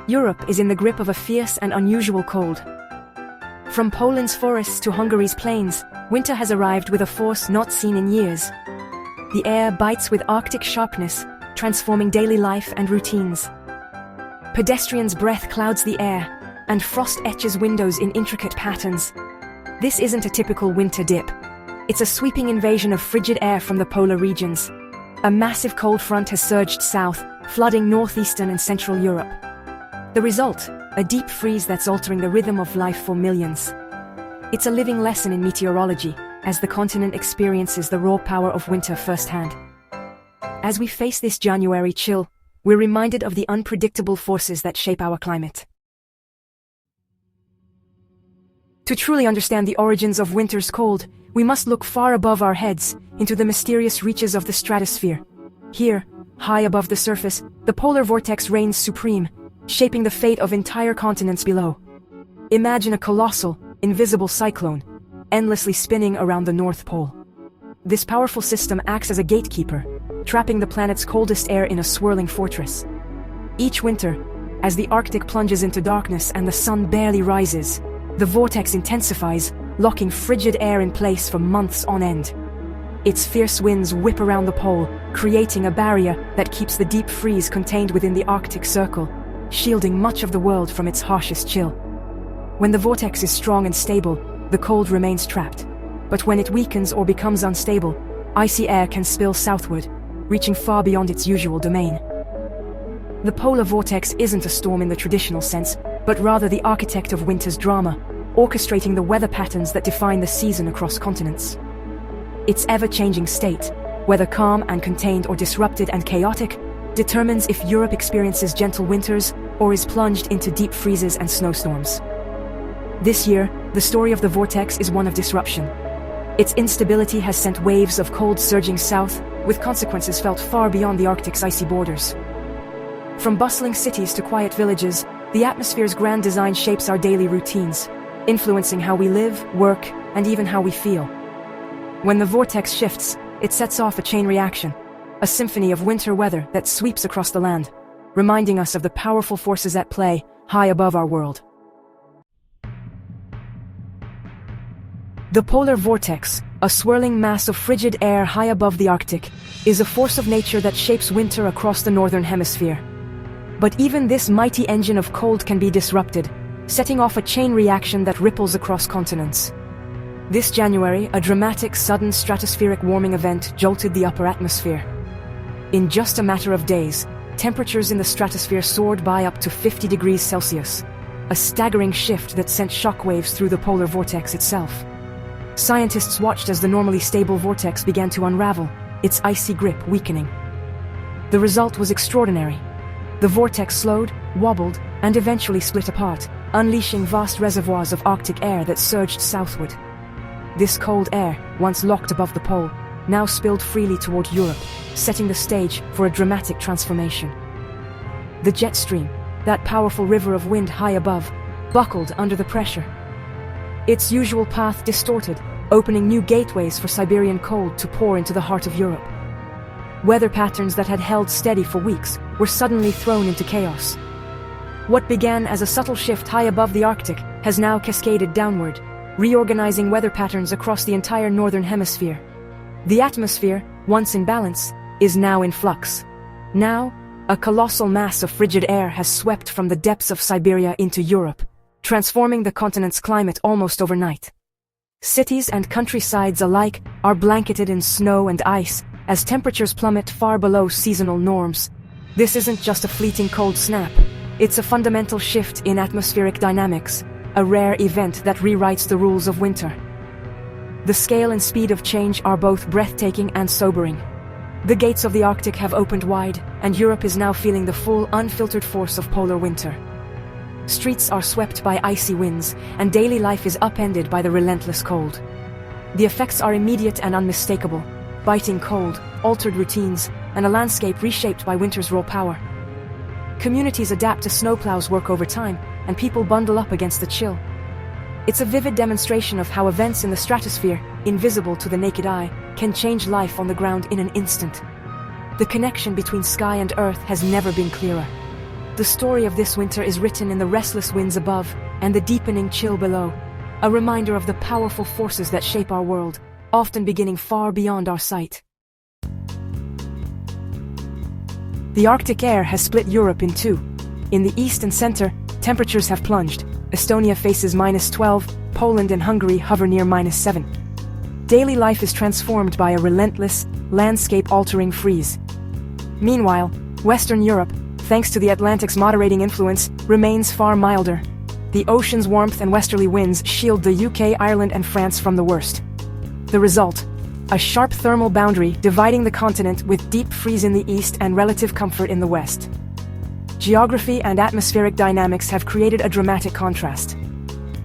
Europe is in the grip of a fierce and unusual cold. From Poland's forests to Hungary's plains, winter has arrived with a force not seen in years. The air bites with Arctic sharpness, transforming daily life and routines. Pedestrians' breath clouds the air, and frost etches windows in intricate patterns. This isn't a typical winter dip. It's a sweeping invasion of frigid air from the polar regions. A massive cold front has surged south, flooding northeastern and central Europe. The result, a deep freeze that's altering the rhythm of life for millions. It's a living lesson in meteorology, as the continent experiences the raw power of winter firsthand. As we face this January chill, we're reminded of the unpredictable forces that shape our climate. To truly understand the origins of winter's cold, we must look far above our heads, into the mysterious reaches of the stratosphere. Here, high above the surface, the polar vortex reigns supreme, shaping the fate of entire continents below. Imagine a colossal, invisible cyclone, endlessly spinning around the North Pole. This powerful system acts as a gatekeeper, trapping the planet's coldest air in a swirling fortress. Each winter, as the Arctic plunges into darkness and the sun barely rises, the vortex intensifies, locking frigid air in place for months on end. Its fierce winds whip around the pole, creating a barrier that keeps the deep freeze contained within the Arctic Circle, shielding much of the world from its harshest chill. When the vortex is strong and stable, the cold remains trapped. But when it weakens or becomes unstable, icy air can spill southward, reaching far beyond its usual domain. The polar vortex isn't a storm in the traditional sense, but rather the architect of winter's drama, orchestrating the weather patterns that define the season across continents. Its ever-changing state, whether calm and contained or disrupted and chaotic, determines if Europe experiences gentle winters or is plunged into deep freezes and snowstorms. This year, the story of the vortex is one of disruption. Its instability has sent waves of cold surging south, with consequences felt far beyond the Arctic's icy borders. From bustling cities to quiet villages, the atmosphere's grand design shapes our daily routines, influencing how we live, work, and even how we feel. When the vortex shifts, it sets off a chain reaction, a symphony of winter weather that sweeps across the land, reminding us of the powerful forces at play high above our world. The polar vortex, a swirling mass of frigid air high above the Arctic, is a force of nature that shapes winter across the northern hemisphere. But even this mighty engine of cold can be disrupted, setting off a chain reaction that ripples across continents. This January, a dramatic, sudden stratospheric warming event jolted the upper atmosphere. In just a matter of days, temperatures in the stratosphere soared by up to 50 degrees Celsius, a staggering shift that sent shockwaves through the polar vortex itself. Scientists watched as the normally stable vortex began to unravel, its icy grip weakening. The result was extraordinary. The vortex slowed, wobbled, and eventually split apart, unleashing vast reservoirs of Arctic air that surged southward. This cold air, once locked above the pole, now spilled freely toward Europe, setting the stage for a dramatic transformation. The jet stream, that powerful river of wind high above, buckled under the pressure. Its usual path distorted, opening new gateways for Siberian cold to pour into the heart of Europe. Weather patterns that had held steady for weeks were suddenly thrown into chaos. What began as a subtle shift high above the Arctic has now cascaded downward, reorganizing weather patterns across the entire northern hemisphere. The atmosphere, once in balance, is now in flux. Now, a colossal mass of frigid air has swept from the depths of Siberia into Europe, transforming the continent's climate almost overnight. Cities and countrysides alike are blanketed in snow and ice as temperatures plummet far below seasonal norms. This isn't just a fleeting cold snap, it's a fundamental shift in atmospheric dynamics, a rare event that rewrites the rules of winter. The scale and speed of change are both breathtaking and sobering. The gates of the Arctic have opened wide, and Europe is now feeling the full, unfiltered force of polar winter. Streets are swept by icy winds, and daily life is upended by the relentless cold. The effects are immediate and unmistakable: biting cold, altered routines, and a landscape reshaped by winter's raw power. Communities adapt to snowplows work overtime, and people bundle up against the chill. It's a vivid demonstration of how events in the stratosphere, invisible to the naked eye, can change life on the ground in an instant. The connection between sky and earth has never been clearer. The story of this winter is written in the restless winds above and the deepening chill below, a reminder of the powerful forces that shape our world, often beginning far beyond our sight. The Arctic air has split Europe in two. In the east and center, temperatures have plunged. Estonia faces -12, Poland and Hungary hover near -7. Daily life is transformed by a relentless, landscape-altering freeze. Meanwhile, Western Europe, thanks to the Atlantic's moderating influence, remains far milder. The ocean's warmth and westerly winds shield the UK, Ireland, and France from the worst. The result: a sharp thermal boundary dividing the continent with deep freeze in the east and relative comfort in the west. Geography and atmospheric dynamics have created a dramatic contrast.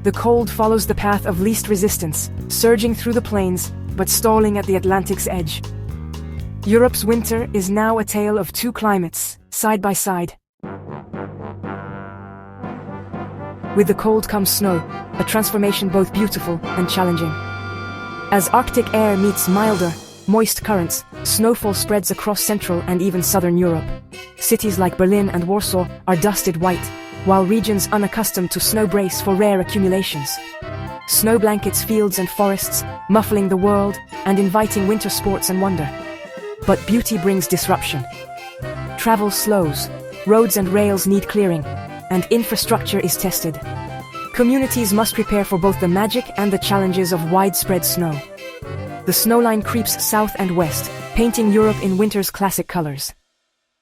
The cold follows the path of least resistance, surging through the plains, but stalling at the Atlantic's edge. Europe's winter is now a tale of two climates, side by side. With the cold comes snow, a transformation both beautiful and challenging. As Arctic air meets milder, moist currents, snowfall spreads across Central and even Southern Europe. Cities like Berlin and Warsaw are dusted white, while regions unaccustomed to snow brace for rare accumulations. Snow blankets fields and forests, muffling the world and inviting winter sports and wonder. But beauty brings disruption. Travel slows, roads and rails need clearing, and infrastructure is tested. Communities must prepare for both the magic and the challenges of widespread snow. The snowline creeps south and west, painting Europe in winter's classic colors.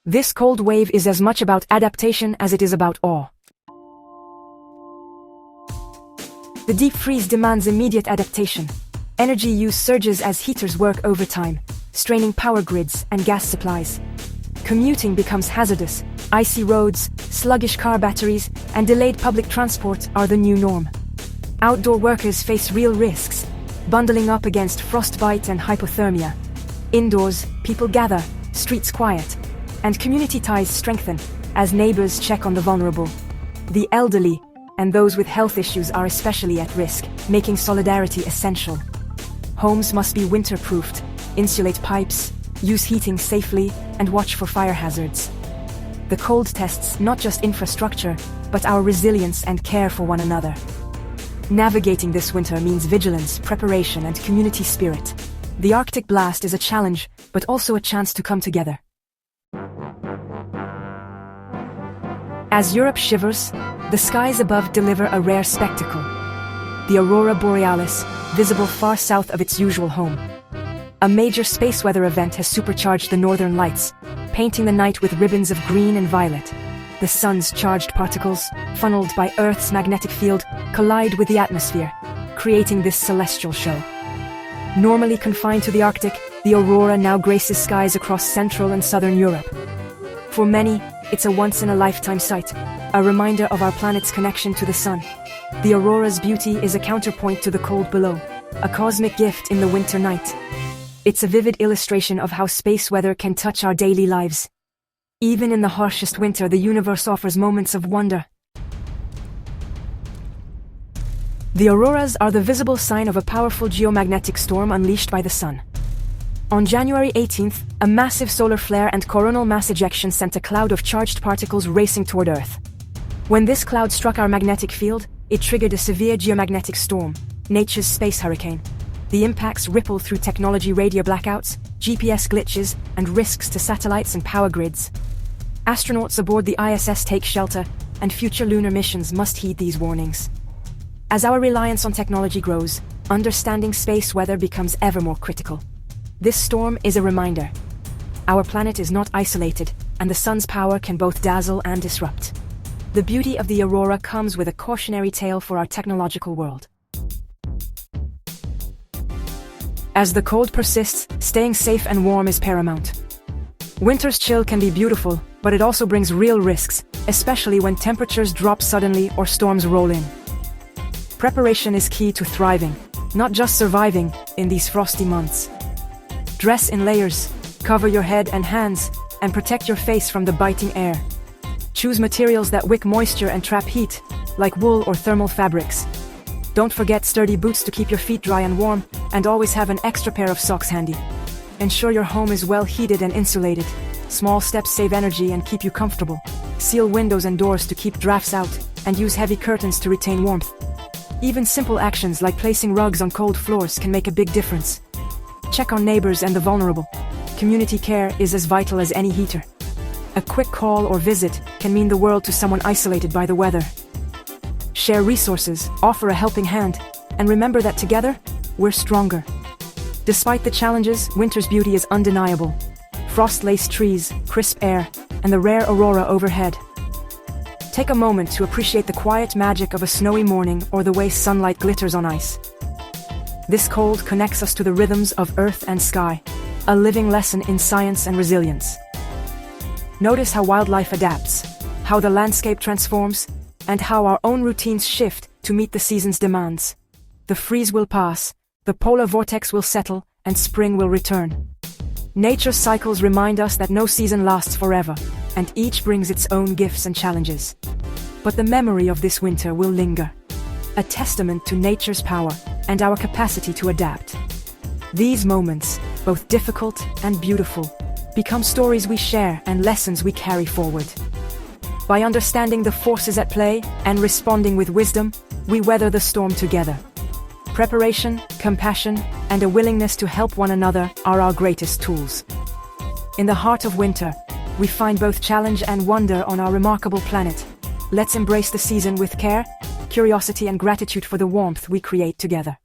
This cold wave is as much about adaptation as it is about awe. The deep freeze demands immediate adaptation. Energy use surges as heaters work overtime, straining power grids and gas supplies. Commuting becomes hazardous. Icy roads, sluggish car batteries, and delayed public transport are the new norm. Outdoor workers face real risks, bundling up against frostbite and hypothermia. Indoors, people gather, streets quiet, and community ties strengthen as neighbors check on the vulnerable. The elderly and those with health issues are especially at risk, making solidarity essential. Homes must be winter-proofed, insulate pipes, use heating safely, and watch for fire hazards. The cold tests not just infrastructure, but our resilience and care for one another. Navigating this winter means vigilance, preparation, and community spirit. The Arctic blast is a challenge, but also a chance to come together. As Europe shivers, the skies above deliver a rare spectacle. The aurora borealis, visible far south of its usual home. A major space weather event has supercharged the northern lights, painting the night with ribbons of green and violet. The sun's charged particles, funneled by Earth's magnetic field, collide with the atmosphere, creating this celestial show. Normally confined to the Arctic, the aurora now graces skies across Central and Southern Europe. For many, it's a once-in-a-lifetime sight, a reminder of our planet's connection to the sun. The aurora's beauty is a counterpoint to the cold below, a cosmic gift in the winter night. It's a vivid illustration of how space weather can touch our daily lives. Even in the harshest winter, the universe offers moments of wonder. The auroras are the visible sign of a powerful geomagnetic storm unleashed by the sun. On January 18th, a massive solar flare and coronal mass ejection sent a cloud of charged particles racing toward Earth. When this cloud struck our magnetic field, it triggered a severe geomagnetic storm, nature's space hurricane. The impacts ripple through technology, radio blackouts, GPS glitches, and risks to satellites and power grids. Astronauts aboard the ISS take shelter, and future lunar missions must heed these warnings. As our reliance on technology grows, understanding space weather becomes ever more critical. This storm is a reminder. Our planet is not isolated, and the sun's power can both dazzle and disrupt. The beauty of the aurora comes with a cautionary tale for our technological world. As the cold persists, staying safe and warm is paramount. Winter's chill can be beautiful, but it also brings real risks, especially when temperatures drop suddenly or storms roll in. Preparation is key to thriving, not just surviving, in these frosty months. Dress in layers, cover your head and hands, and protect your face from the biting air. Choose materials that wick moisture and trap heat, like wool or thermal fabrics. Don't forget sturdy boots to keep your feet dry and warm, and always have an extra pair of socks handy. Ensure your home is well heated and insulated. Small steps save energy and keep you comfortable. Seal windows and doors to keep drafts out, and use heavy curtains to retain warmth. Even simple actions like placing rugs on cold floors can make a big difference. Check on neighbors and the vulnerable. Community care is as vital as any heater. A quick call or visit can mean the world to someone isolated by the weather. Share resources, offer a helping hand, and remember that together, we're stronger. Despite the challenges, winter's beauty is undeniable. Frost-laced trees, crisp air, and the rare aurora overhead. Take a moment to appreciate the quiet magic of a snowy morning or the way sunlight glitters on ice. This cold connects us to the rhythms of earth and sky, a living lesson in science and resilience. Notice how wildlife adapts, how the landscape transforms, and how our own routines shift to meet the season's demands. The freeze will pass, the polar vortex will settle, and spring will return. Nature's cycles remind us that no season lasts forever, and each brings its own gifts and challenges. But the memory of this winter will linger, a testament to nature's power and our capacity to adapt. These moments, both difficult and beautiful, become stories we share and lessons we carry forward. By understanding the forces at play and responding with wisdom, we weather the storm together. Preparation, compassion, and a willingness to help one another are our greatest tools. In the heart of winter, we find both challenge and wonder on our remarkable planet. Let's embrace the season with care, curiosity, and gratitude for the warmth we create together.